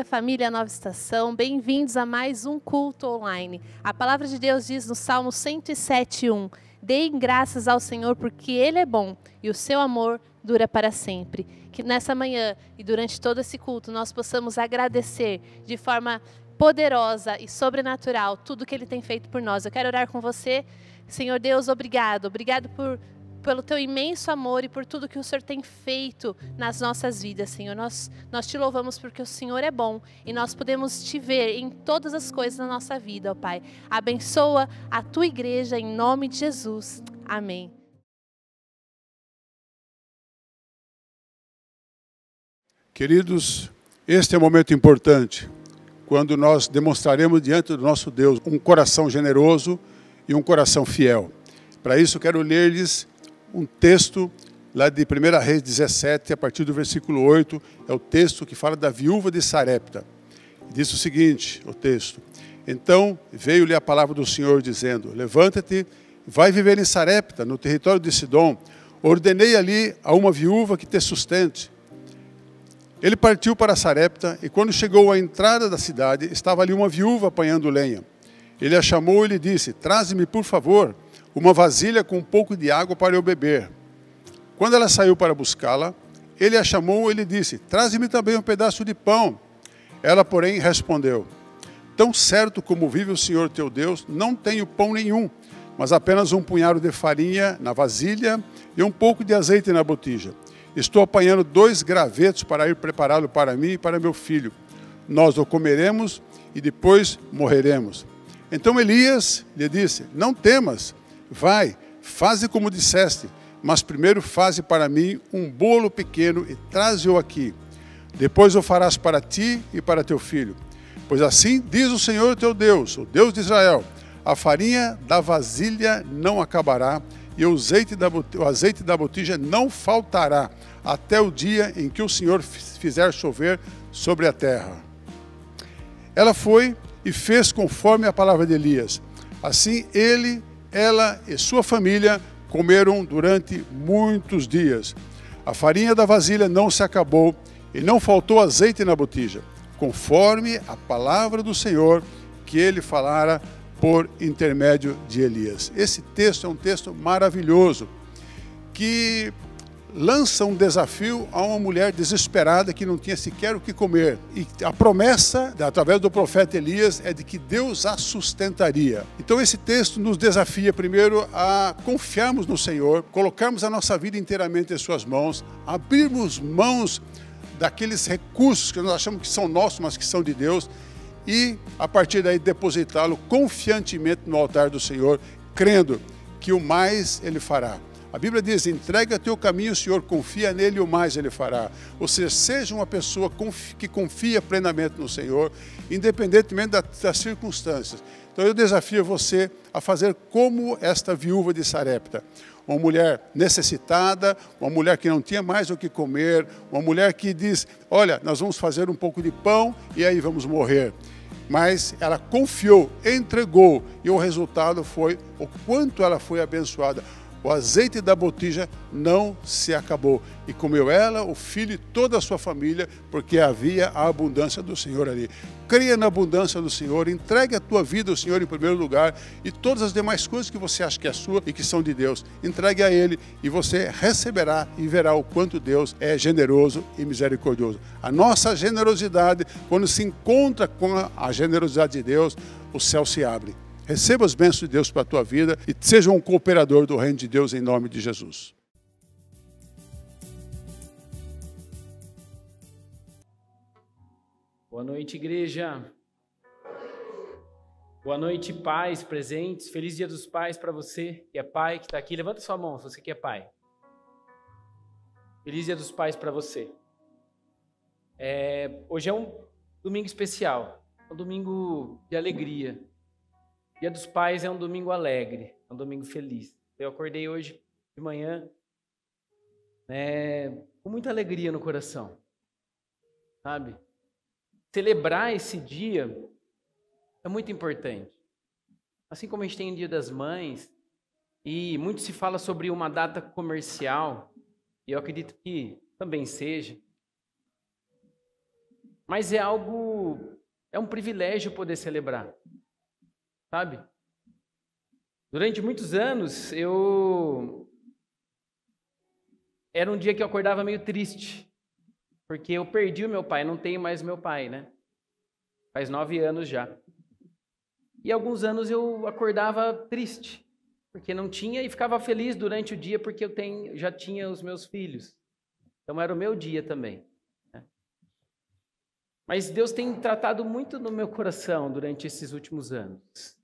Família Nova Estação, bem-vindos a mais um culto online. A palavra de Deus diz no Salmo 107:1: deem graças ao Senhor porque Ele é bom e o seu amor dura para sempre. Que nessa manhã e durante todo esse culto nós possamos agradecer de forma poderosa e sobrenatural tudo que Ele tem feito por nós. Eu quero orar com você. Senhor Deus, obrigado pelo teu imenso amor e por tudo que o Senhor tem feito nas nossas vidas, Senhor. Nós te louvamos porque o Senhor é bom e nós podemos te ver em todas as coisas da nossa vida, ó Pai. Abençoa a tua igreja em nome de Jesus. Amém. Queridos, este é um momento importante, quando nós demonstraremos diante do nosso Deus um coração generoso e um coração fiel. Para isso, quero ler-lhes um texto lá de 1 Reis 17, a partir do versículo 8, é o texto que fala da viúva de Sarepta. Diz o seguinte, o texto: então veio-lhe a palavra do Senhor dizendo: levanta-te, vai viver em Sarepta, no território de Sidom, ordenei ali a uma viúva que te sustente. Ele partiu para Sarepta, e quando chegou à entrada da cidade, estava ali uma viúva apanhando lenha. Ele a chamou e lhe disse: traze-me, por favor, uma vasilha com um pouco de água para eu beber. Quando ela saiu para buscá-la, ele a chamou e lhe disse: traze-me também um pedaço de pão. Ela, porém, respondeu: tão certo como vive o Senhor teu Deus, não tenho pão nenhum, mas apenas um punhado de farinha na vasilha e um pouco de azeite na botija. Estou apanhando 2 gravetos para ir prepará-lo para mim e para meu filho. Nós o comeremos e depois morreremos. Então Elias lhe disse: não temas, vai, faze como disseste, mas primeiro faze para mim um bolo pequeno e traze-o aqui. Depois o farás para ti e para teu filho. Pois assim diz o Senhor teu Deus, o Deus de Israel: a farinha da vasilha não acabará e o azeite da botija não faltará, até o dia em que o Senhor fizer chover sobre a terra. Ela foi e fez conforme a palavra de Elias. Assim ela e sua família comeram durante muitos dias. A farinha da vasilha não se acabou e não faltou azeite na botija, conforme a palavra do Senhor que ele falara por intermédio de Elias. Esse texto é um texto maravilhoso, que lança um desafio a uma mulher desesperada que não tinha sequer o que comer. E a promessa, através do profeta Elias, é de que Deus a sustentaria. Então esse texto nos desafia primeiro a confiarmos no Senhor, colocarmos a nossa vida inteiramente em suas mãos, abrirmos mãos daqueles recursos que nós achamos que são nossos, mas que são de Deus, e a partir daí depositá-lo confiantemente no altar do Senhor, crendo que o mais Ele fará. A Bíblia diz: entrega teu caminho, Senhor, confia nele e o mais Ele fará. Ou seja, seja uma pessoa que confia plenamente no Senhor, independentemente das circunstâncias. Então eu desafio você a fazer como esta viúva de Sarepta, uma mulher necessitada, uma mulher que não tinha mais o que comer, uma mulher que diz, olha, nós vamos fazer um pouco de pão e aí vamos morrer. Mas ela confiou, entregou, e o resultado foi o quanto ela foi abençoada. O azeite da botija não se acabou. E comeu ela, o filho e toda a sua família, porque havia a abundância do Senhor ali. Creia na abundância do Senhor, entregue a tua vida ao Senhor em primeiro lugar, e todas as demais coisas que você acha que é sua e que são de Deus, entregue a Ele, e você receberá e verá o quanto Deus é generoso e misericordioso. A nossa generosidade, quando se encontra com a generosidade de Deus, o céu se abre. Receba as bênçãos de Deus para a tua vida e seja um cooperador do reino de Deus em nome de Jesus. Boa noite, igreja. Boa noite, pais presentes. Feliz Dia dos Pais para você que é pai, que está aqui. Levanta sua mão se você que é pai. Feliz Dia dos Pais para você. Hoje é um domingo especial, um domingo de alegria. Dia dos Pais é um domingo alegre, é um domingo feliz. Eu acordei hoje de manhã com muita alegria no coração, sabe? Celebrar esse dia é muito importante. Assim como a gente tem o Dia das Mães, e muito se fala sobre uma data comercial, e eu acredito que também seja, mas é um privilégio poder celebrar. Sabe? Durante muitos anos, era um dia que eu acordava meio triste, porque eu perdi o meu pai, não tenho mais meu pai, né? Faz 9 anos já. E alguns anos eu acordava triste, porque não tinha, e ficava feliz durante o dia, porque já tinha os meus filhos. Então era o meu dia também. Né? Mas Deus tem tratado muito no meu coração durante esses últimos anos.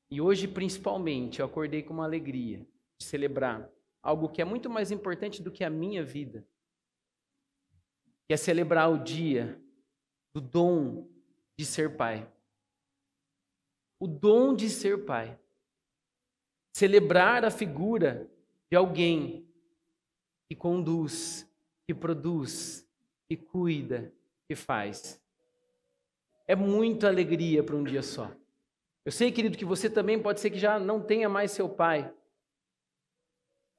E hoje, principalmente, eu acordei com uma alegria de celebrar algo que é muito mais importante do que a minha vida, que é celebrar o dia do dom de ser pai. O dom de ser pai. Celebrar a figura de alguém que conduz, que produz, que cuida, que faz. É muita alegria para um dia só. Eu sei, querido, que você também pode ser que já não tenha mais seu pai,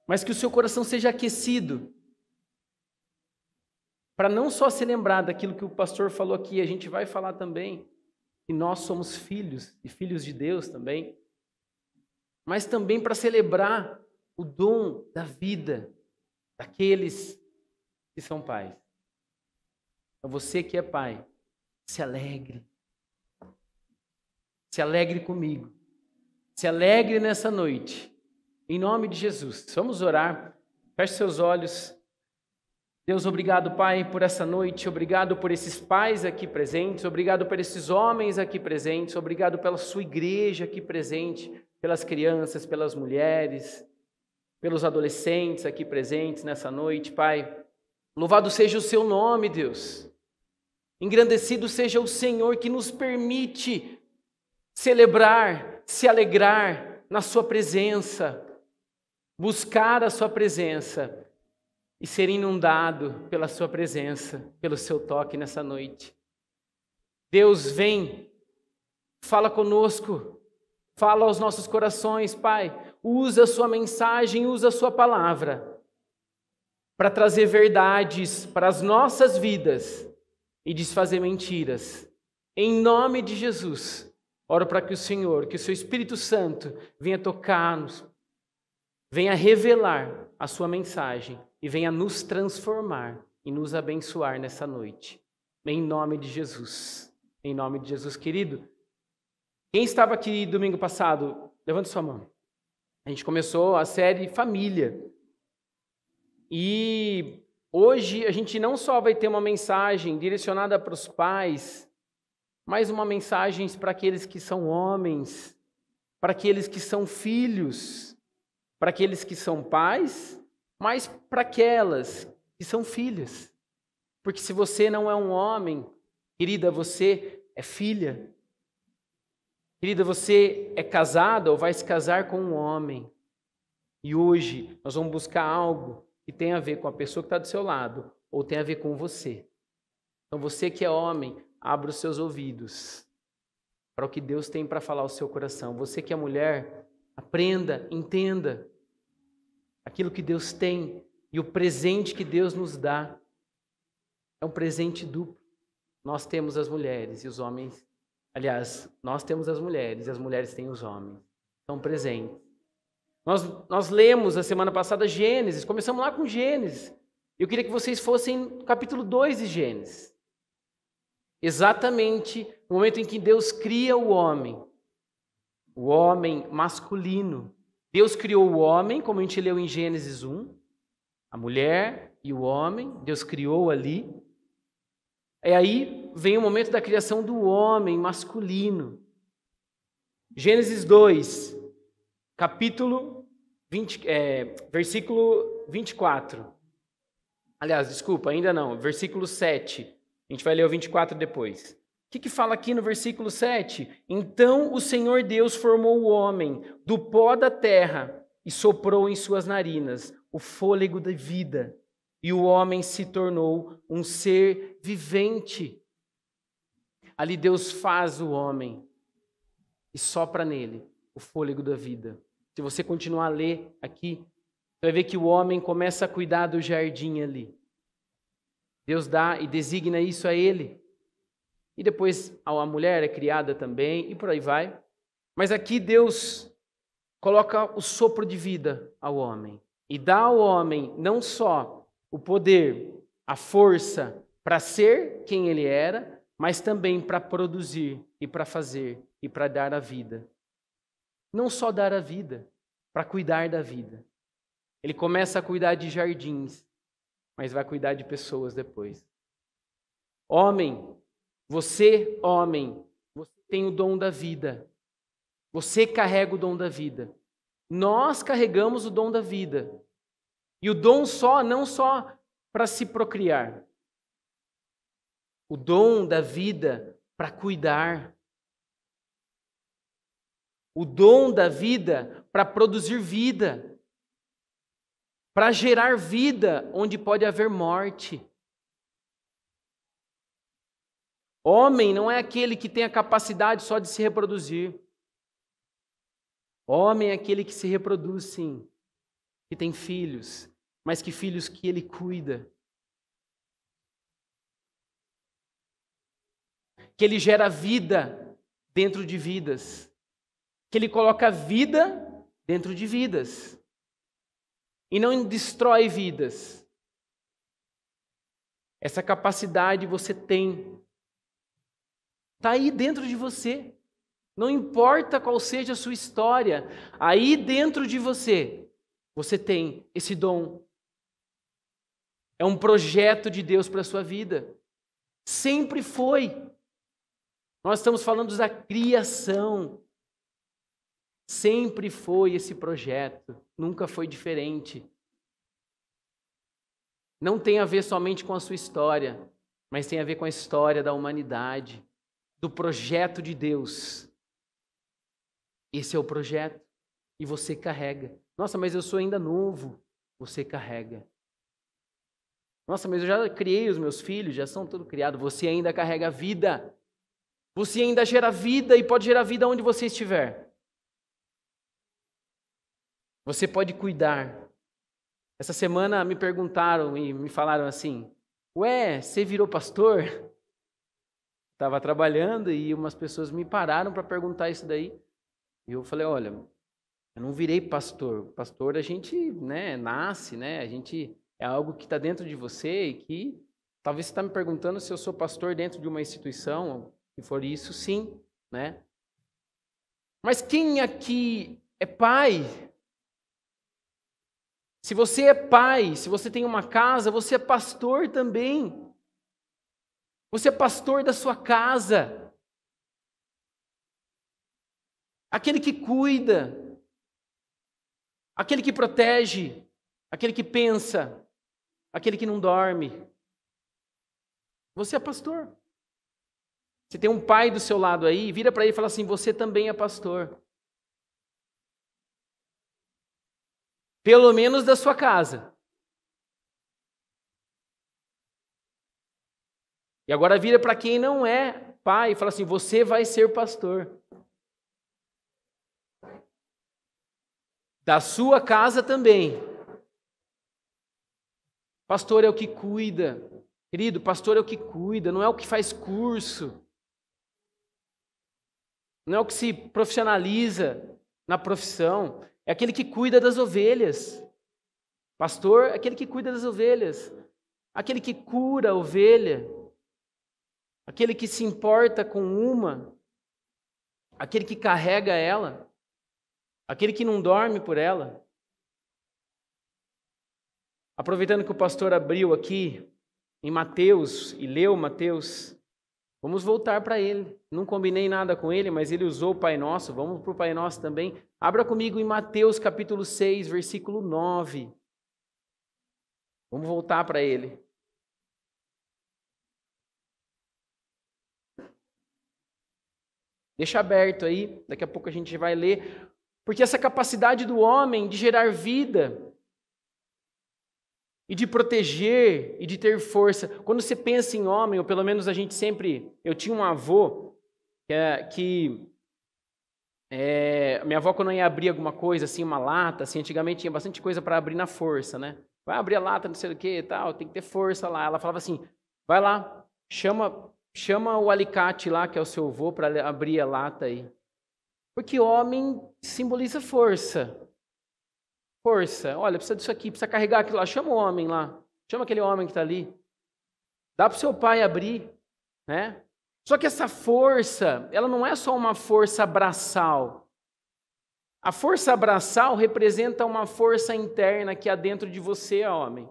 mas que o seu coração seja aquecido para não só se lembrar daquilo que o pastor falou aqui, a gente vai falar também, que nós somos filhos e filhos de Deus também, mas também para celebrar o dom da vida daqueles que são pais. Então você que é pai, se alegre. Se alegre comigo. Se alegre nessa noite. Em nome de Jesus. Vamos orar. Feche seus olhos. Deus, obrigado, Pai, por essa noite. Obrigado por esses pais aqui presentes. Obrigado por esses homens aqui presentes. Obrigado pela sua igreja aqui presente. Pelas crianças, pelas mulheres, pelos adolescentes aqui presentes nessa noite, Pai. Louvado seja o seu nome, Deus. Engrandecido seja o Senhor que nos permite celebrar, se alegrar na sua presença, buscar a sua presença e ser inundado pela sua presença, pelo seu toque nessa noite. Deus, vem, fala conosco, fala aos nossos corações, Pai. Usa a sua mensagem, usa a sua palavra para trazer verdades para as nossas vidas e desfazer mentiras. Em nome de Jesus. Oro para que o Senhor, que o seu Espírito Santo venha tocar-nos, venha revelar a sua mensagem e venha nos transformar e nos abençoar nessa noite. Em nome de Jesus. Em nome de Jesus, querido. Quem estava aqui domingo passado, levante sua mão. A gente começou a série Família. E hoje a gente não só vai ter uma mensagem direcionada para os pais, mais uma mensagem para aqueles que são homens, para aqueles que são filhos, para aqueles que são pais, mas para aquelas que são filhas. Porque se você não é um homem, querida, você é filha. Querida, você é casada ou vai se casar com um homem. E hoje nós vamos buscar algo que tem a ver com a pessoa que está do seu lado ou tem a ver com você. Então você que é homem, abra os seus ouvidos para o que Deus tem para falar ao seu coração. Você que é mulher, aprenda, entenda aquilo que Deus tem e o presente que Deus nos dá. É um presente duplo. Nós temos as mulheres e os homens. Aliás, nós temos as mulheres e as mulheres têm os homens. São presentes. Nós lemos a semana passada Gênesis, começamos lá com Gênesis. Eu queria que vocês fossem no capítulo 2 de Gênesis. Exatamente no momento em que Deus cria o homem masculino. Deus criou o homem, como a gente leu em Gênesis 1, a mulher e o homem, Deus criou ali. E aí vem o momento da criação do homem masculino. Gênesis 2, versículo 24. Aliás, desculpa, ainda não, versículo 7. A gente vai ler o 24 depois. O que fala aqui no versículo 7? Então o Senhor Deus formou o homem do pó da terra e soprou em suas narinas o fôlego da vida. E o homem se tornou um ser vivente. Ali Deus faz o homem e sopra nele o fôlego da vida. Se você continuar a ler aqui, você vai ver que o homem começa a cuidar do jardim ali. Deus dá e designa isso a ele. E depois a mulher é criada também, e por aí vai. Mas aqui Deus coloca o sopro de vida ao homem. E dá ao homem não só o poder, a força para ser quem ele era, mas também para produzir e para fazer e para dar a vida. Não só dar a vida, para cuidar da vida. Ele começa a cuidar de jardins, mas vai cuidar de pessoas depois. Homem, você tem o dom da vida. Você carrega o dom da vida. Nós carregamos o dom da vida. E o dom não só para se procriar. O dom da vida para cuidar. O dom da vida para produzir vida. Para gerar vida onde pode haver morte. Homem não é aquele que tem a capacidade só de se reproduzir. Homem é aquele que se reproduz, sim, que tem filhos, mas que filhos que ele cuida. Que ele gera vida dentro de vidas. Que ele coloca vida dentro de vidas. E não destrói vidas. Essa capacidade você tem. Está aí dentro de você. Não importa qual seja a sua história, aí dentro de você, você tem esse dom. É um projeto de Deus para a sua vida. Sempre foi. Nós estamos falando da criação. Sempre foi esse projeto. Nunca foi diferente. Não tem a ver somente com a sua história, mas tem a ver com a história da humanidade, do projeto de Deus. Esse é o projeto. E você carrega. Nossa, mas eu sou ainda novo. Você carrega. Nossa, mas eu já criei os meus filhos, já são todos criados. Você ainda carrega vida. Você ainda gera vida e pode gerar vida onde você estiver. Você pode cuidar. Essa semana me perguntaram e me falaram assim: ué, você virou pastor? Estava trabalhando e umas pessoas me pararam para perguntar isso daí. E eu falei, olha, eu não virei pastor. Pastor a gente nasce, a gente é algo que está dentro de você e que talvez você está me perguntando se eu sou pastor dentro de uma instituição. Se for isso, sim, né? Mas quem aqui é pai? Se você é pai, se você tem uma casa, você é pastor também. Você é pastor da sua casa. Aquele que cuida, aquele que protege, aquele que pensa, aquele que não dorme. Você é pastor. Você tem um pai do seu lado aí, vira para ele e fala assim, você também é pastor. Pelo menos da sua casa. E agora vira para quem não é pai e fala assim, você vai ser pastor. Da sua casa também. Pastor é o que cuida. Querido, pastor é o que cuida, não é o que faz curso. Não é o que se profissionaliza na profissão. É aquele que cuida das ovelhas. Pastor é aquele que cuida das ovelhas. Aquele que cura a ovelha. Aquele que se importa com uma. Aquele que carrega ela. Aquele que não dorme por ela. Aproveitando que o pastor abriu aqui em Mateus e leu Mateus, vamos voltar para ele. Não combinei nada com ele, mas ele usou o Pai Nosso. Vamos para o Pai Nosso também. Abra comigo em Mateus capítulo 6, versículo 9. Vamos voltar para ele. Deixa aberto aí, daqui a pouco a gente vai ler. Porque essa capacidade do homem de gerar vida e de proteger e de ter força. Quando você pensa em homem, ou pelo menos a gente sempre... Eu tinha um avô minha avó, quando ia abrir alguma coisa, assim, uma lata, assim, antigamente tinha bastante coisa para abrir na força, né? Vai abrir a lata, não sei o que e tal, tem que ter força lá. Ela falava assim, vai lá, chama o alicate lá, que é o seu avô, para abrir a lata aí. Porque homem simboliza força. Força. Olha, precisa disso aqui, precisa carregar aquilo lá. Chama o homem lá. Chama aquele homem que está ali. Dá para o seu pai abrir, né? Só que essa força, ela não é só uma força braçal. A força braçal representa uma força interna que há dentro de você, homem.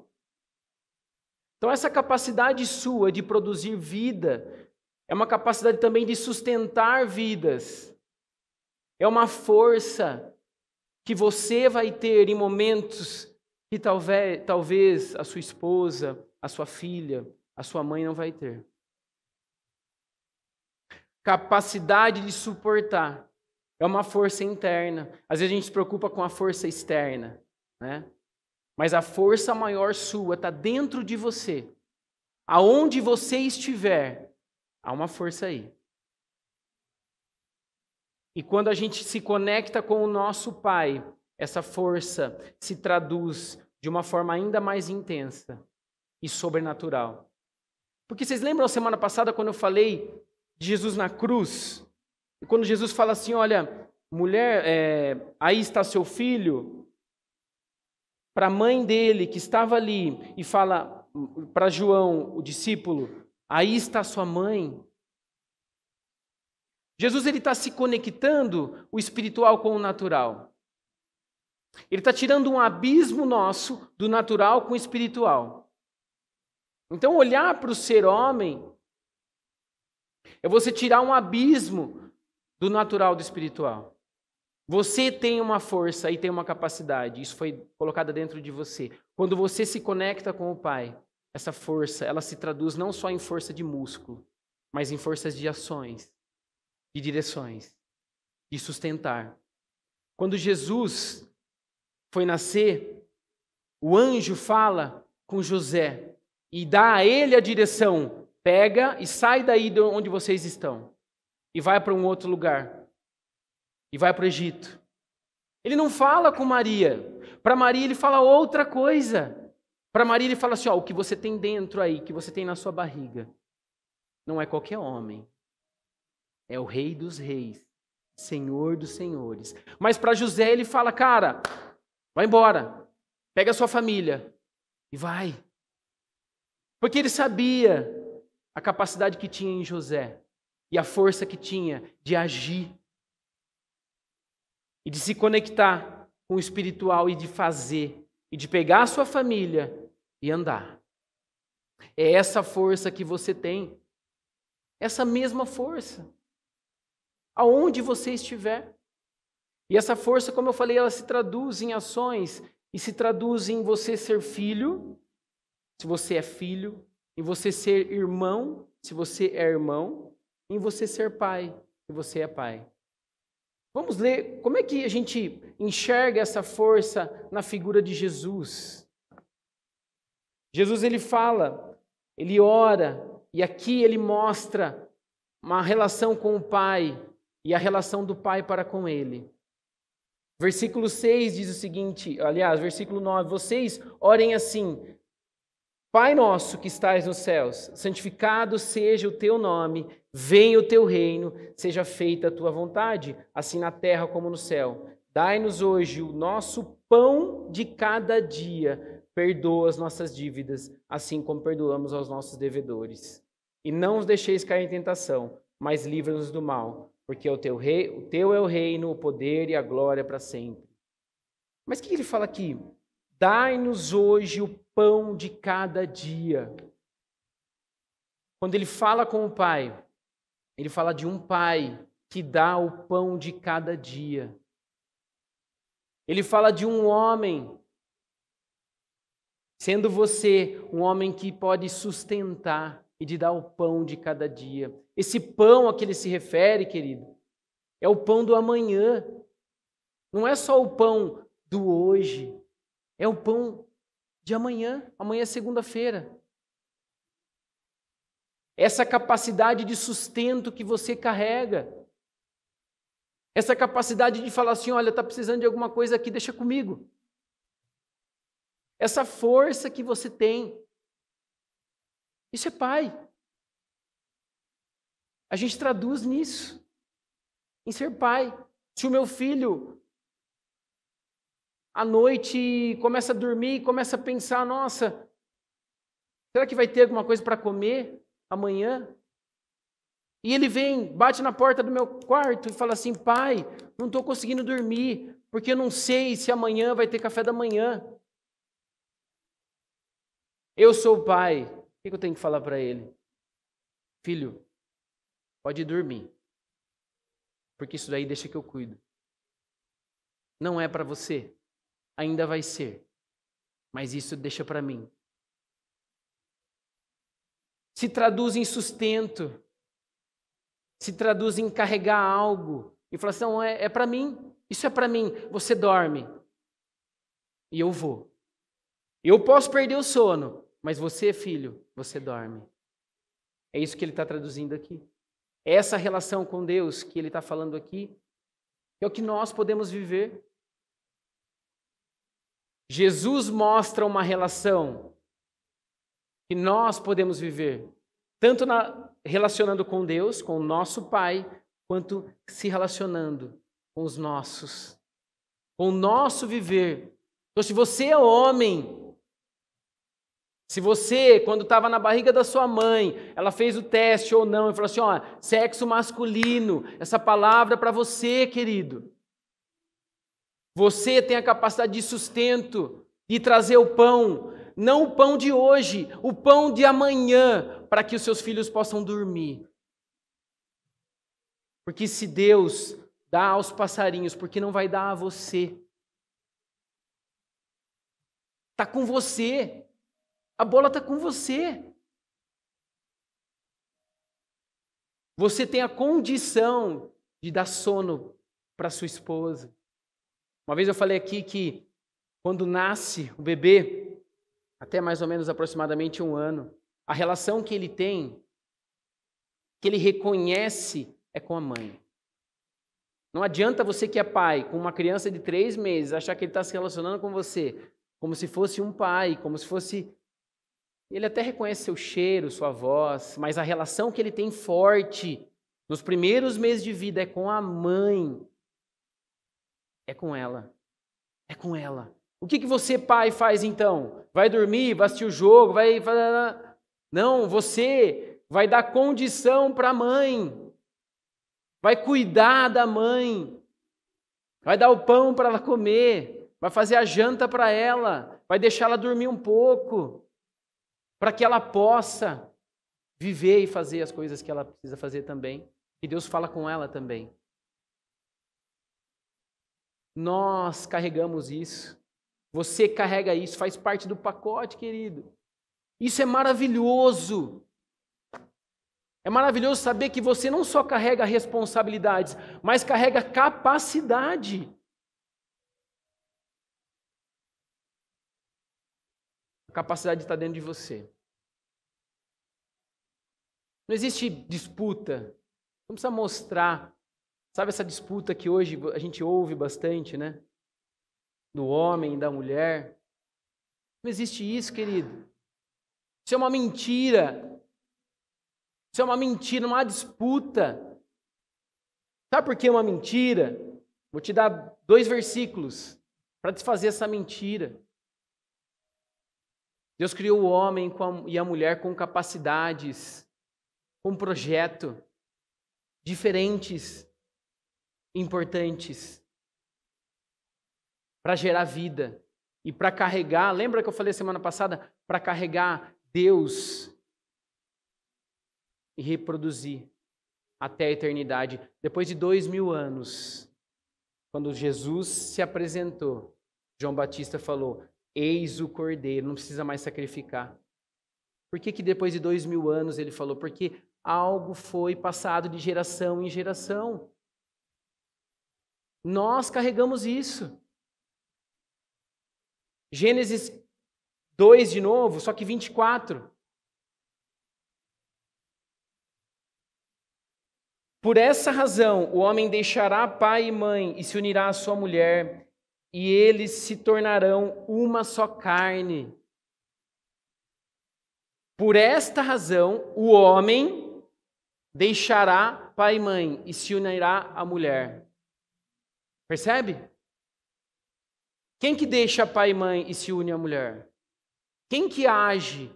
Então essa capacidade sua de produzir vida é uma capacidade também de sustentar vidas. É uma força que você vai ter em momentos que talvez a sua esposa, a sua filha, a sua mãe não vai ter. Capacidade de suportar é uma força interna. Às vezes a gente se preocupa com a força externa, né? Mas a força maior sua está dentro de você. Aonde você estiver, há uma força aí. E quando a gente se conecta com o nosso Pai, essa força se traduz de uma forma ainda mais intensa e sobrenatural. Porque vocês lembram a semana passada quando eu falei de Jesus na cruz? E quando Jesus fala assim, olha, mulher, aí está seu filho, para a mãe dele que estava ali, e fala para João, o discípulo, aí está sua mãe. Jesus está se conectando o espiritual com o natural. Ele está tirando um abismo nosso do natural com o espiritual. Então, olhar para o ser homem é você tirar um abismo do natural do espiritual. Você tem uma força e tem uma capacidade. Isso foi colocado dentro de você. Quando você se conecta com o Pai, essa força, ela se traduz não só em força de músculo, mas em forças de ações, de direções, de sustentar. Quando Jesus foi nascer, o anjo fala com José e dá a ele a direção. Pega e sai daí de onde vocês estão e vai para um outro lugar. E vai para o Egito. Ele não fala com Maria. Para Maria ele fala outra coisa. Para Maria ele fala assim, ó, o que você tem dentro aí, que você tem na sua barriga, não é qualquer homem. É o Rei dos Reis, Senhor dos Senhores. Mas para José ele fala, cara, vai embora, pega a sua família e vai. Porque ele sabia a capacidade que tinha em José e a força que tinha de agir e de se conectar com o espiritual e de fazer, e de pegar a sua família e andar. É essa força que você tem, essa mesma força. Aonde você estiver. E essa força, como eu falei, ela se traduz em ações e se traduz em você ser filho, se você é filho, em você ser irmão, se você é irmão, em você ser pai, se você é pai. Vamos ler como é que a gente enxerga essa força na figura de Jesus. Jesus, ele fala, ele ora, e aqui ele mostra uma relação com o Pai e a relação do Pai para com ele. Versículo 6 diz o seguinte, aliás, versículo 9, vocês orem assim: Pai nosso que estais nos céus, santificado seja o teu nome, venha o teu reino, seja feita a tua vontade, assim na terra como no céu. Dai-nos hoje o nosso pão de cada dia, perdoa as nossas dívidas, assim como perdoamos aos nossos devedores. E não os deixeis cair em tentação, mas livra-nos do mal, porque o teu é o reino, o poder e a glória para sempre. Mas o que ele fala aqui? Dai-nos hoje o pão de cada dia. Quando ele fala com o Pai, ele fala de um Pai que dá o pão de cada dia. Ele fala de um homem, sendo você um homem que pode sustentar e de dar o pão de cada dia. Esse pão a que ele se refere, querido, é o pão do amanhã. Não é só o pão do hoje, é o pão de amanhã. Amanhã é segunda-feira. Essa capacidade de sustento que você carrega. Essa capacidade de falar assim, olha, está precisando de alguma coisa aqui, deixa comigo. Essa força que você tem. Isso é pai. A gente traduz nisso, em ser pai. Se o meu filho, à noite, começa a dormir e começa a pensar, nossa, será que vai ter alguma coisa para comer amanhã? E ele vem, bate na porta do meu quarto e fala assim, pai, não estou conseguindo dormir, porque eu não sei se amanhã vai ter café da manhã. Eu sou o pai, o que eu tenho que falar para ele? Filho, pode dormir, porque isso daí deixa que eu cuido. Não é para você, ainda vai ser, mas isso deixa para mim. Se traduz em sustento, se traduz em carregar algo, e fala assim, não, é para mim, isso é para mim, você dorme, e eu vou. Eu posso perder o sono, mas você, filho, você dorme. É isso que ele está traduzindo aqui. Essa relação com Deus que ele está falando aqui, é o que nós podemos viver. Jesus mostra uma relação que nós podemos viver, tanto relacionando com Deus, com o nosso Pai, quanto se relacionando com os nossos, com o nosso viver. Então, se você é homem, se você, quando estava na barriga da sua mãe, ela fez o teste ou não, e falou assim, ó, sexo masculino, essa palavra é para você, querido. Você tem a capacidade de sustento, de trazer o pão, não o pão de hoje, o pão de amanhã, para que os seus filhos possam dormir. Porque se Deus dá aos passarinhos, por que não vai dar a você? Está com você. A bola está com você. Você tem a condição de dar sono para sua esposa. Uma vez eu falei aqui que quando nasce o bebê, até mais ou menos aproximadamente 1 ano, a relação que ele tem, que ele reconhece, é com a mãe. Não adianta você que é pai, com uma criança de 3 meses, achar que ele está se relacionando com você como se fosse um pai, como se fosse... Ele até reconhece seu cheiro, sua voz, mas a relação que ele tem forte nos primeiros meses de vida é com a mãe. É com ela. É com ela. O que você, pai, faz então? Vai dormir, vai assistir o jogo, vai... Não, você vai dar condição para a mãe. Vai cuidar da mãe. Vai dar o pão para ela comer. Vai fazer a janta para ela. Vai deixar ela dormir um pouco. Para que ela possa viver e fazer as coisas que ela precisa fazer também. E Deus fala com ela também. Nós carregamos isso. Você carrega isso, faz parte do pacote, querido. Isso é maravilhoso. É maravilhoso saber que você não só carrega responsabilidades, mas carrega capacidade. A capacidade está dentro de você. Não existe disputa. Não precisa mostrar. Sabe essa disputa que hoje a gente ouve bastante, né? Do homem e da mulher. Não existe isso, querido. Isso é uma mentira. Isso é uma mentira, não há disputa. Sabe por que é uma mentira? Vou te dar 2 versículos para desfazer essa mentira. Deus criou o homem e a mulher com capacidades, com um projeto diferentes, importantes, para gerar vida e para carregar. Lembra que eu falei semana passada? Para carregar Deus e reproduzir até a eternidade. Depois de 2000 anos, quando Jesus se apresentou, João Batista falou: eis o Cordeiro, não precisa mais sacrificar. Por que depois de 2000 anos ele falou? Porque algo foi passado de geração em geração. Nós carregamos isso. Gênesis 2 de novo, só que 24. Por essa razão, o homem deixará pai e mãe e se unirá à sua mulher, e eles se tornarão uma só carne. Por esta razão, o homem deixará pai e mãe e se unirá à mulher. Percebe? Quem que deixa pai e mãe e se une à mulher? Quem que age?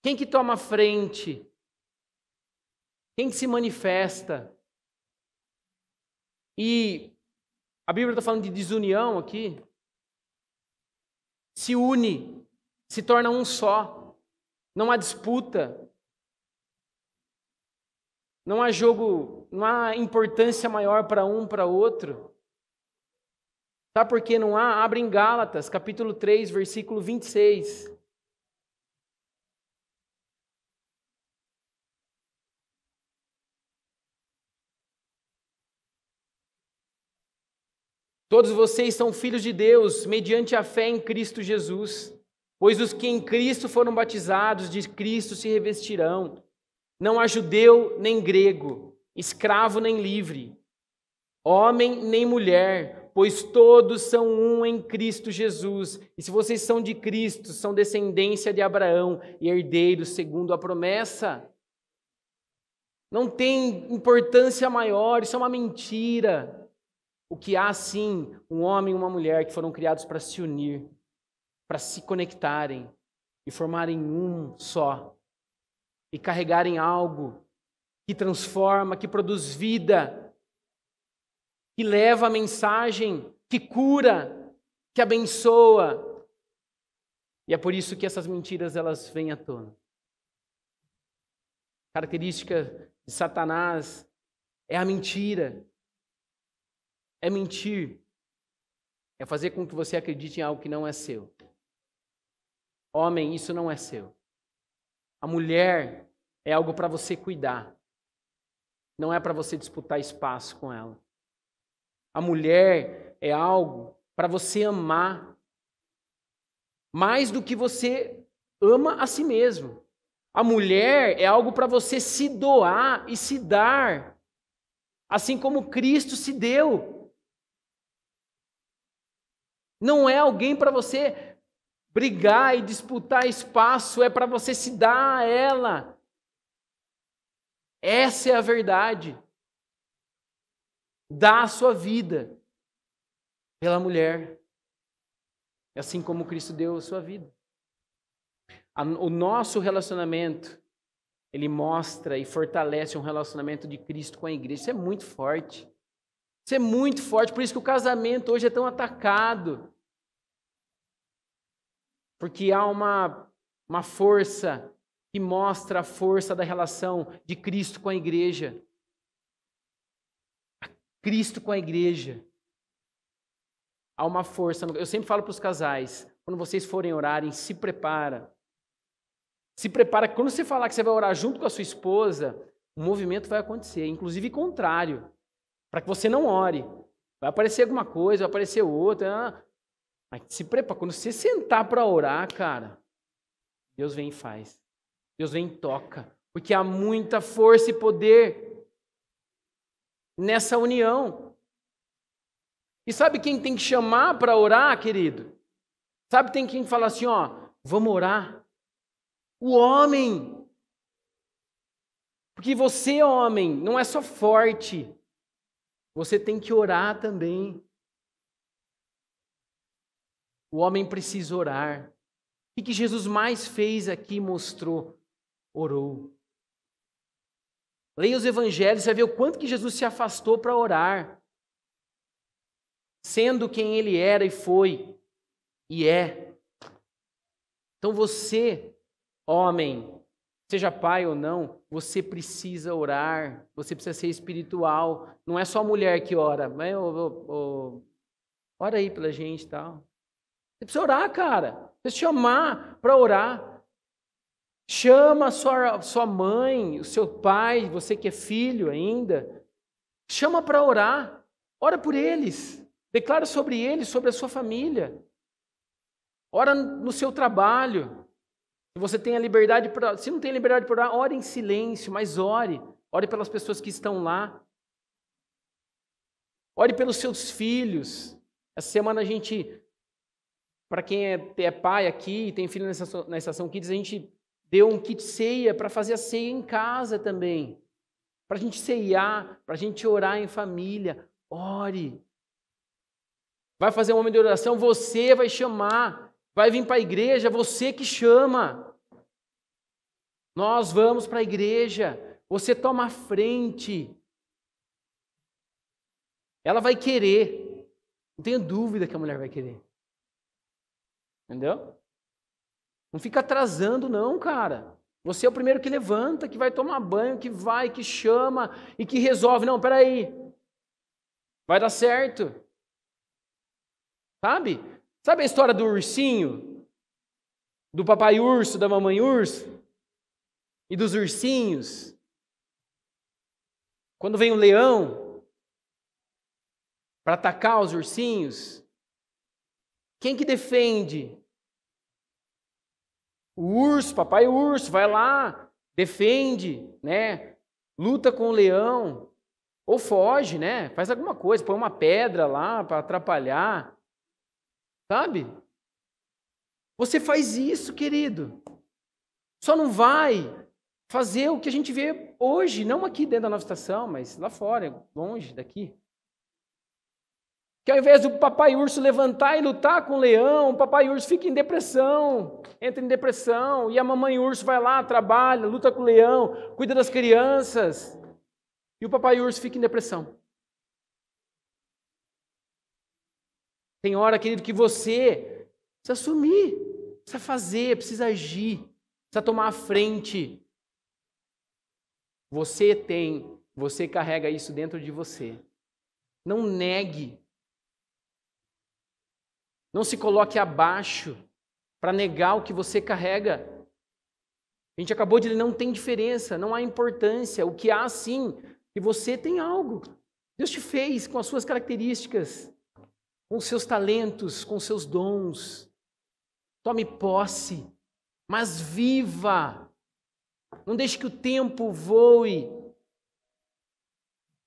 Quem que toma frente? Quem que se manifesta? E a Bíblia está falando de desunião aqui. Se une, se torna um só. Não há disputa. Não há jogo, não há importância maior para um para outro. Sabe por que não há? Abre em Gálatas, capítulo 3, versículo 26. Todos vocês são filhos de Deus, mediante a fé em Cristo Jesus. Pois os que em Cristo foram batizados, de Cristo se revestirão. Não há judeu nem grego, escravo nem livre, homem nem mulher, pois todos são um em Cristo Jesus. E se vocês são de Cristo, são descendência de Abraão e herdeiros segundo a promessa. Não tem importância maior, isso é uma mentira. O que há, sim, um homem e uma mulher que foram criados para se unir, para se conectarem e formarem um só. E carregarem algo que transforma, que produz vida, que leva a mensagem, que cura, que abençoa. E é por isso que essas mentiras elas vêm à tona. Característica de Satanás é a mentira. É mentir. É fazer com que você acredite em algo que não é seu. Homem, isso não é seu. A mulher é algo para você cuidar. Não é para você disputar espaço com ela. A mulher é algo para você amar. Mais do que você ama a si mesmo. A mulher é algo para você se doar e se dar. Assim como Cristo se deu. Não é alguém para você brigar e disputar espaço, é para você se dar a ela. Essa é a verdade. Dá a sua vida pela mulher. Assim como Cristo deu a sua vida. O nosso relacionamento, ele mostra e fortalece um relacionamento de Cristo com a igreja. Isso é muito forte. Isso é muito forte, por isso que o casamento hoje é tão atacado. Porque há uma força que mostra a força da relação de Cristo com a igreja. Cristo com a igreja. Há uma força. Eu sempre falo para os casais, quando vocês forem orarem, se prepara. Se prepara, quando você falar que você vai orar junto com a sua esposa, um movimento vai acontecer, inclusive contrário, para que você não ore. Vai aparecer alguma coisa, vai aparecer outra. Mas se prepara, quando você sentar para orar, cara, Deus vem e faz. Deus vem e toca. Porque há muita força e poder nessa união. E sabe quem tem que chamar para orar, querido? Sabe tem quem fala assim, ó, vamos orar? O homem. Porque você, homem, não é só forte. Você tem que orar também. O homem precisa orar. O que Jesus mais fez aqui, mostrou? Orou. Leia os evangelhos, você vai ver o quanto que Jesus se afastou para orar. Sendo quem ele era e foi, e é. Então você, homem, seja pai ou não, você precisa orar, você precisa ser espiritual. Não é só a mulher que ora, mas ora aí pela gente e tal. Você precisa orar, cara. Você chamar para orar. Chama a sua mãe, o seu pai, você que é filho ainda. Chama para orar. Ora por eles. Declara sobre eles, sobre a sua família. Ora no seu trabalho. Se você tem a liberdade para, se não tem liberdade para orar, ore em silêncio, mas ore. Ore pelas pessoas que estão lá. Ore pelos seus filhos. Essa semana a gente, para quem é pai aqui e tem filho na Estação Kids, a gente deu um kit ceia para fazer a ceia em casa também. Para a gente ceiar, para a gente orar em família. Ore. Vai fazer um momento de oração, você vai chamar. Vai vir para a igreja, você que chama. Nós vamos para a igreja. Você toma a frente. Ela vai querer. Não tenho dúvida que a mulher vai querer. Entendeu? Não fica atrasando não, cara. Você é o primeiro que levanta, que vai tomar banho, que vai, que chama e que resolve. Não, peraí. Vai dar certo. Sabe? Sabe a história do ursinho? Do papai urso, da mamãe urso? E dos ursinhos? Quando vem o leão para atacar os ursinhos, quem que defende? O urso, papai urso, vai lá, defende, né? Luta com o leão, ou foge, né? Faz alguma coisa, põe uma pedra lá para atrapalhar. Sabe? Você faz isso, querido. Só não vai fazer o que a gente vê hoje, não aqui dentro da Nova Estação, mas lá fora, longe daqui. Que ao invés do papai urso levantar e lutar com o leão, o papai urso fica em depressão, entra em depressão, e a mamãe urso vai lá, trabalha, luta com o leão, cuida das crianças, e o papai urso fica em depressão. Tem hora, querido, que você precisa assumir, precisa fazer, precisa agir, precisa tomar a frente. Você carrega isso dentro de você. Não negue. Não se coloque abaixo para negar o que você carrega. A gente acabou de ler, não tem diferença, não há importância. O que há, sim, que você tem algo. Deus te fez com as suas características, com os seus talentos, com os seus dons. Tome posse, mas viva. Não deixe que o tempo voe.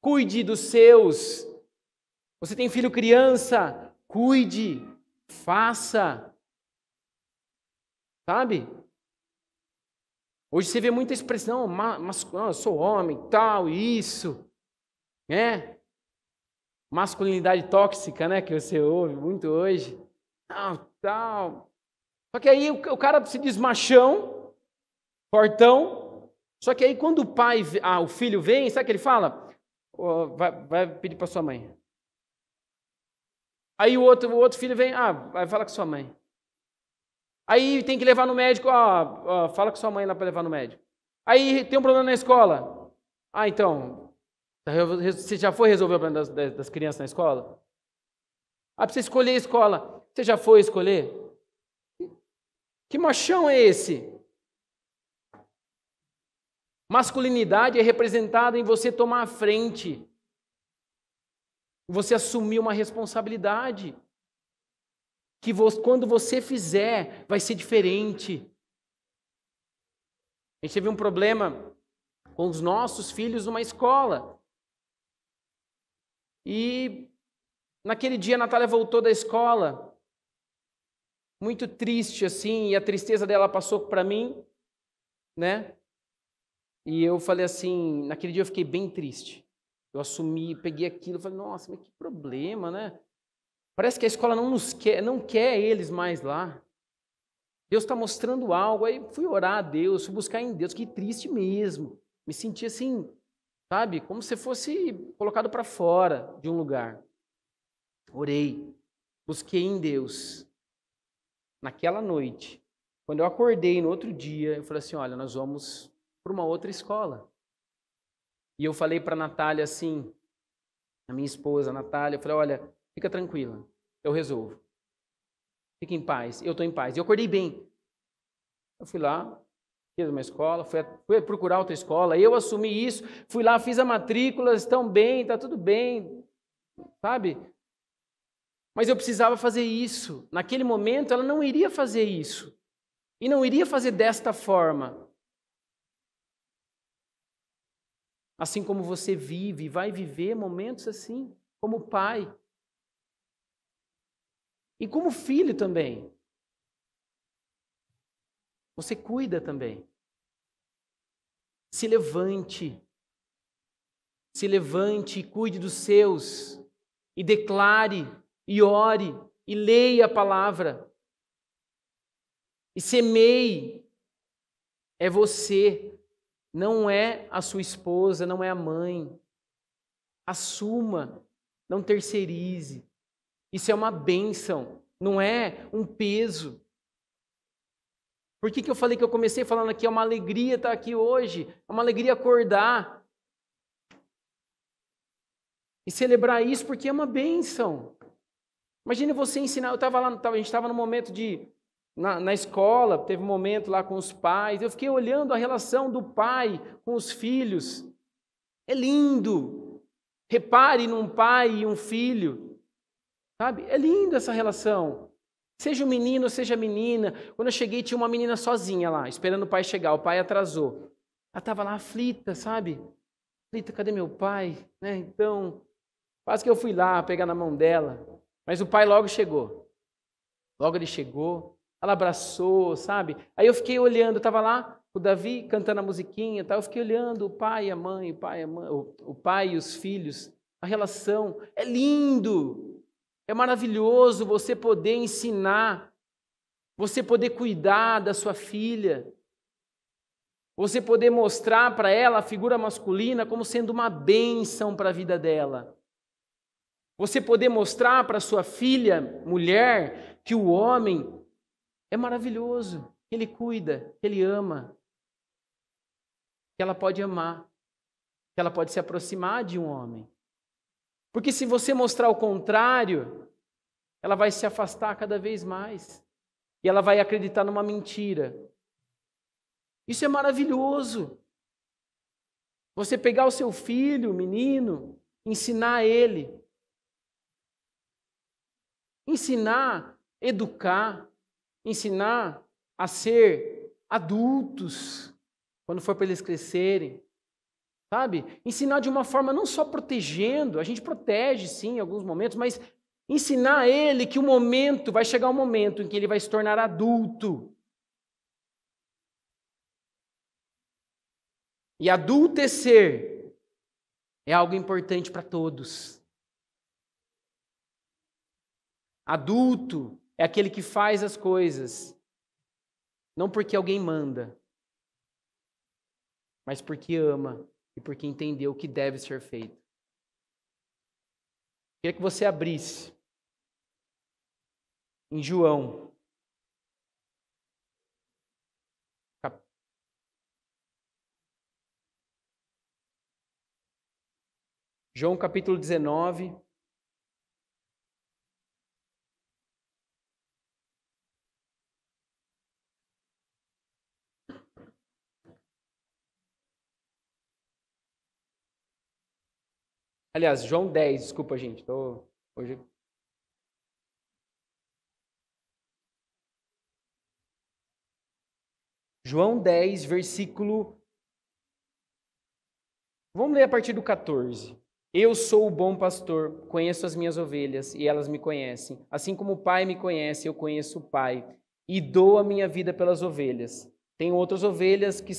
Cuide dos seus. Você tem filho criança? Cuide, faça. Sabe? Hoje você vê muita expressão, eu sou homem, tal, isso. Né? Masculinidade tóxica, né? Que você ouve muito hoje. Tal. Só que aí o cara se diz machão, fortão. Só que aí quando o filho vem, sabe o que ele fala? Vai pedir para sua mãe. Aí o outro filho vem, vai falar com sua mãe. Aí tem que levar no médico, fala com sua mãe lá para levar no médico. Aí tem um problema na escola. Então, você já foi resolver o problema das crianças na escola? Para você escolher a escola, você já foi escolher? Que machão é esse? Masculinidade é representada em você tomar a frente, você assumir uma responsabilidade, que quando você fizer, vai ser diferente. A gente teve um problema com os nossos filhos numa escola. E naquele dia a Natália voltou da escola, muito triste assim, e a tristeza dela passou para mim, né? E eu falei assim, naquele dia eu fiquei bem triste. Eu assumi, peguei aquilo, falei, nossa, mas que problema, né? Parece que a escola não quer eles mais lá. Deus está mostrando algo. Aí fui orar a Deus, fui buscar em Deus. Que triste mesmo. Me senti assim, sabe? Como se fosse colocado para fora de um lugar. Orei, busquei em Deus. Naquela noite, quando eu acordei no outro dia, eu falei assim, olha, nós vamos para uma outra escola. E eu falei para a Natália assim, a minha esposa, a Natália, eu falei, olha, fica tranquila, eu resolvo. Fica em paz, eu estou em paz. E eu acordei bem. Eu fui lá, fiz uma escola, fui procurar outra escola, eu assumi isso, fui lá, fiz a matrícula, estão bem, está tudo bem, sabe? Mas eu precisava fazer isso. Naquele momento, ela não iria fazer isso. E não iria fazer desta forma. Assim como você vive, vai viver momentos assim, como pai. E como filho também. Você cuida também. Se levante. Se levante e cuide dos seus. E declare, e ore, e leia a palavra. E semeie. É você. Não é a sua esposa, não é a mãe. Assuma. Não terceirize. Isso é uma bênção. Não é um peso. Por que eu falei que eu comecei falando aqui? É uma alegria estar aqui hoje. É uma alegria acordar. E celebrar isso porque é uma bênção. Imagine você ensinar. Eu estava lá, a gente estava no momento na escola, teve um momento lá com os pais. Eu fiquei olhando a relação do pai com os filhos. É lindo. Repare num pai e um filho. Sabe? É lindo essa relação. Seja um menino, seja menina. Quando eu cheguei, tinha uma menina sozinha lá, esperando o pai chegar. O pai atrasou. Ela estava lá aflita, sabe? Aflita, cadê meu pai? Né? Então, quase que eu fui lá pegar na mão dela. Mas o pai logo chegou. Logo ele chegou. Ela abraçou, sabe? Aí eu fiquei olhando, eu estava lá, o Davi cantando a musiquinha, tá? Eu fiquei olhando o pai e a mãe, o pai e os filhos. A relação é lindo. É maravilhoso você poder ensinar, você poder cuidar da sua filha, você poder mostrar para ela a figura masculina como sendo uma bênção para a vida dela. Você poder mostrar para sua filha, mulher, que o homem é maravilhoso, que ele cuida, que ele ama, que ela pode amar, que ela pode se aproximar de um homem. Porque se você mostrar o contrário, ela vai se afastar cada vez mais. E ela vai acreditar numa mentira. Isso é maravilhoso. Você pegar o seu filho, o menino, ensinar ele. Ensinar, educar, ensinar a ser adultos, quando for para eles crescerem. Sabe? Ensinar de uma forma não só protegendo, a gente protege sim em alguns momentos, mas ensinar a ele que vai chegar um momento em que ele vai se tornar adulto. E adultecer é algo importante para todos. Adulto é aquele que faz as coisas, não porque alguém manda, mas porque ama e porque entendeu o que deve ser feito. Queria que você abrisse em João. João capítulo 19. Aliás, João 10, desculpa, gente. Hoje... João 10, versículo... Vamos ler a partir do 14. Eu sou o bom pastor, conheço as minhas ovelhas e elas me conhecem. Assim como o Pai me conhece, eu conheço o Pai e dou a minha vida pelas ovelhas. Tenho outras ovelhas que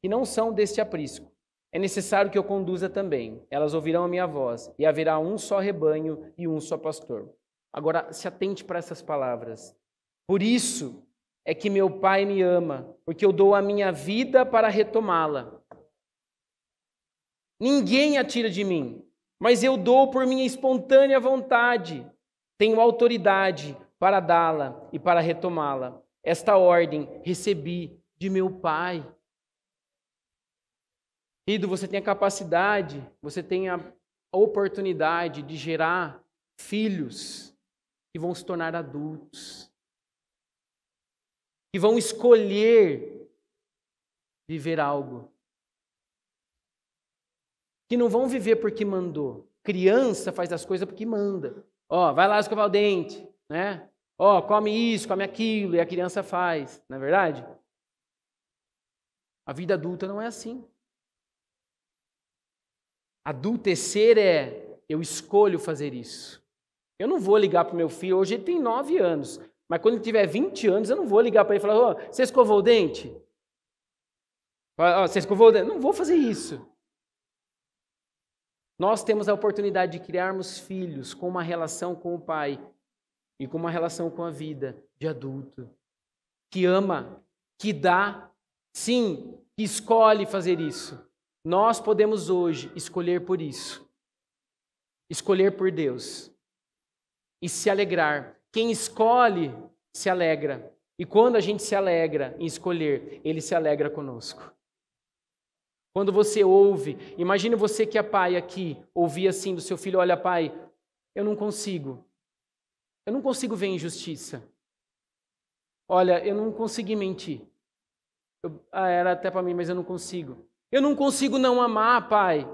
não são deste aprisco. É necessário que eu conduza também. Elas ouvirão a minha voz, e haverá um só rebanho e um só pastor. Agora, se atente para essas palavras. Por isso é que meu Pai me ama, porque eu dou a minha vida para retomá-la. Ninguém a tira de mim, mas eu dou por minha espontânea vontade. Tenho autoridade para dá-la e para retomá-la. Esta ordem recebi de meu Pai. Querido, você tem a capacidade, você tem a oportunidade de gerar filhos que vão se tornar adultos, que vão escolher viver algo, que não vão viver porque mandou. Criança faz as coisas porque manda. Vai lá escovar o dente, né? Come isso, come aquilo, e a criança faz, não é verdade? A vida adulta não é assim. Adultecer eu escolho fazer isso. Eu não vou ligar para o meu filho, hoje ele tem 9 anos, mas quando ele tiver 20 anos, eu não vou ligar para ele e falar, você escovou o dente? Você escovou o dente? Não vou fazer isso. Nós temos a oportunidade de criarmos filhos com uma relação com o Pai e com uma relação com a vida de adulto, que ama, que dá, sim, que escolhe fazer isso. Nós podemos hoje escolher por isso, escolher por Deus e se alegrar. Quem escolhe se alegra, e quando a gente se alegra em escolher, Ele se alegra conosco. Quando você ouve, imagine você que é pai aqui, ouvir assim do seu filho, olha pai, eu não consigo ver injustiça. Olha, eu não consegui mentir. Era até para mim, mas eu não consigo. Eu não consigo não amar, pai.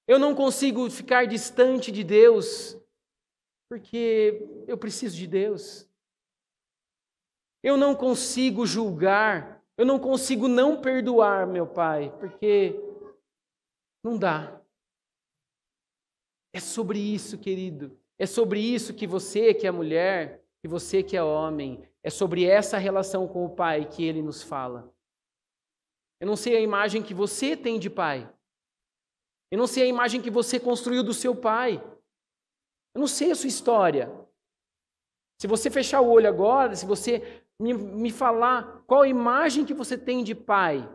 Eu não consigo ficar distante de Deus, porque eu preciso de Deus. Eu não consigo julgar, eu não consigo não perdoar, meu pai, porque não dá. É sobre isso, querido. É sobre isso que você que é mulher, que você que é homem, é sobre essa relação com o pai que ele nos fala. Eu não sei a imagem que você tem de pai. Eu não sei a imagem que você construiu do seu pai. Eu não sei a sua história. Se você fechar o olho agora, se você me falar qual a imagem que você tem de pai,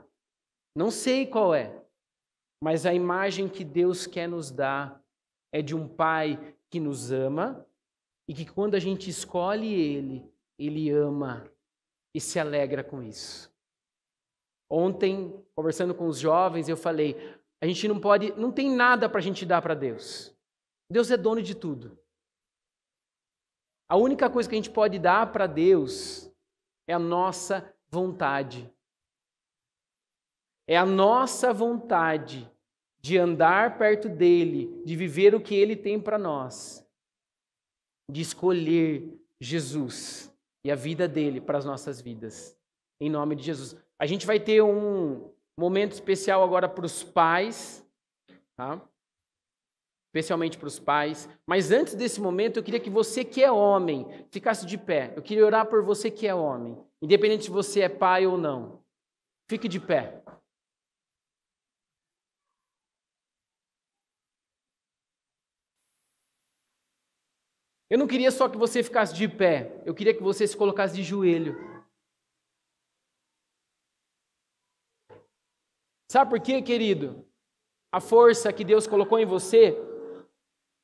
não sei qual é. Mas a imagem que Deus quer nos dar é de um pai que nos ama e que quando a gente escolhe Ele ama e se alegra com isso. Ontem, conversando com os jovens, eu falei, a gente não tem nada para a gente dar para Deus. Deus é dono de tudo. A única coisa que a gente pode dar para Deus é a nossa vontade. É a nossa vontade de andar perto dEle, de viver o que Ele tem para nós, de escolher Jesus e a vida dEle para as nossas vidas. Em nome de Jesus. A gente vai ter um momento especial agora para os pais, tá? Especialmente para os pais. Mas antes desse momento, eu queria que você que é homem ficasse de pé. Eu queria orar por você que é homem, independente se você é pai ou não. Fique de pé. Eu não queria só que você ficasse de pé, eu queria que você se colocasse de joelho. Sabe por quê, querido? A força que Deus colocou em você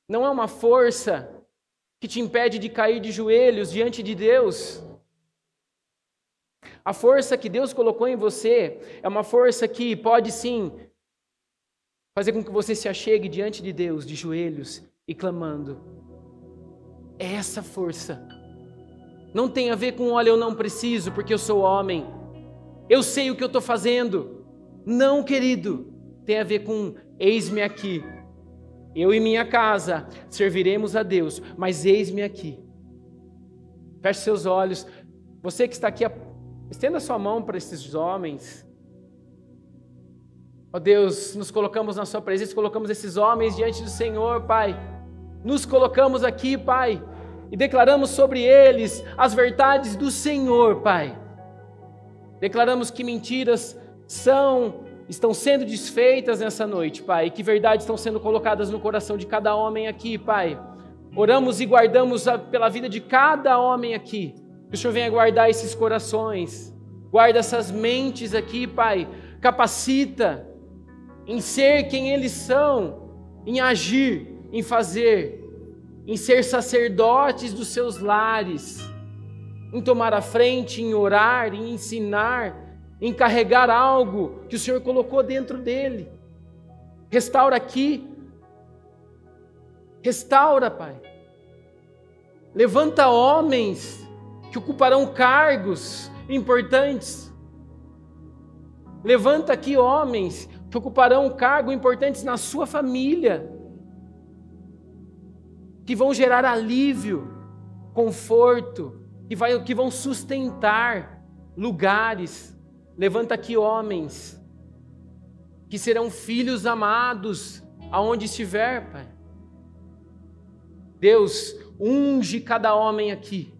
não é uma força que te impede de cair de joelhos diante de Deus. A força que Deus colocou em você é uma força que pode sim fazer com que você se achegue diante de Deus de joelhos e clamando. É essa força. Não tem a ver com, olha, eu não preciso porque eu sou homem. Eu sei o que eu estou fazendo. Não, querido. Tem a ver com, eis-me aqui. Eu e minha casa serviremos a Deus, mas eis-me aqui. Feche seus olhos. Você que está aqui, estenda sua mão para esses homens. Ó Deus, nos colocamos na sua presença, colocamos esses homens diante do Senhor, Pai. Nos colocamos aqui, Pai, e declaramos sobre eles as verdades do Senhor, Pai. Declaramos que mentiras estão sendo desfeitas nessa noite, Pai, e que verdades estão sendo colocadas no coração de cada homem aqui, Pai. Oramos e guardamos pela vida de cada homem aqui. Que o Senhor venha guardar esses corações, guarda essas mentes aqui, Pai. Capacita em ser quem eles são, em agir, em fazer, em ser sacerdotes dos seus lares, em tomar a frente, em orar, em ensinar, em carregar algo que o Senhor colocou dentro dele. Restaura aqui. Restaura, Pai. Levanta homens que ocuparão cargos importantes. Levanta aqui homens que ocuparão cargos importantes na sua família, que vão gerar alívio, conforto, que vão sustentar lugares. Levanta aqui homens que serão filhos amados aonde estiver, Pai. Deus, unge cada homem aqui,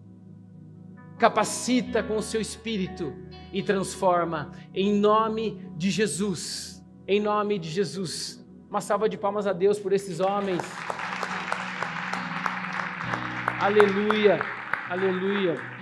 capacita com o seu espírito e transforma, em nome de Jesus, em nome de Jesus. Uma salva de palmas a Deus por esses homens. Aleluia, aleluia.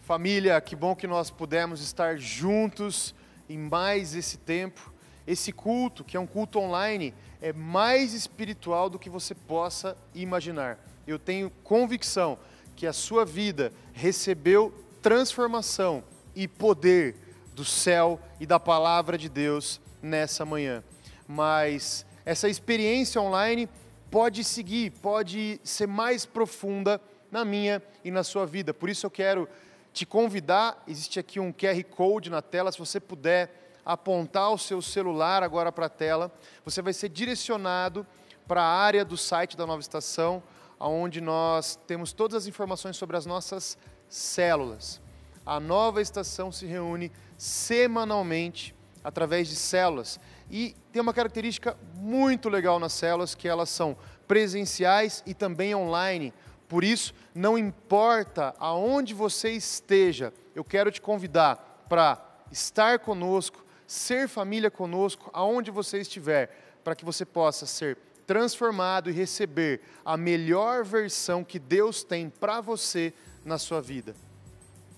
Família, que bom que nós pudemos estar juntos em mais esse tempo. Esse culto, que é um culto online, é mais espiritual do que você possa imaginar. Eu tenho convicção que a sua vida recebeu transformação e poder do céu e da palavra de Deus nessa manhã. Mas essa experiência online pode seguir, pode ser mais profunda na minha e na sua vida. Por isso eu quero te convidar, existe aqui um QR Code na tela, se você puder apontar o seu celular agora para a tela, você vai ser direcionado para a área do site da Nova Estação, onde nós temos todas as informações sobre as nossas células. A Nova Estação se reúne semanalmente através de células e tem uma característica muito legal nas células, que elas são presenciais e também online. Por isso, não importa aonde você esteja, eu quero te convidar para estar conosco, ser família conosco, aonde você estiver, para que você possa ser transformado e receber a melhor versão que Deus tem para você na sua vida.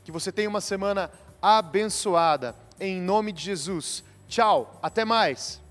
Que você tenha uma semana abençoada, em nome de Jesus. Tchau, até mais!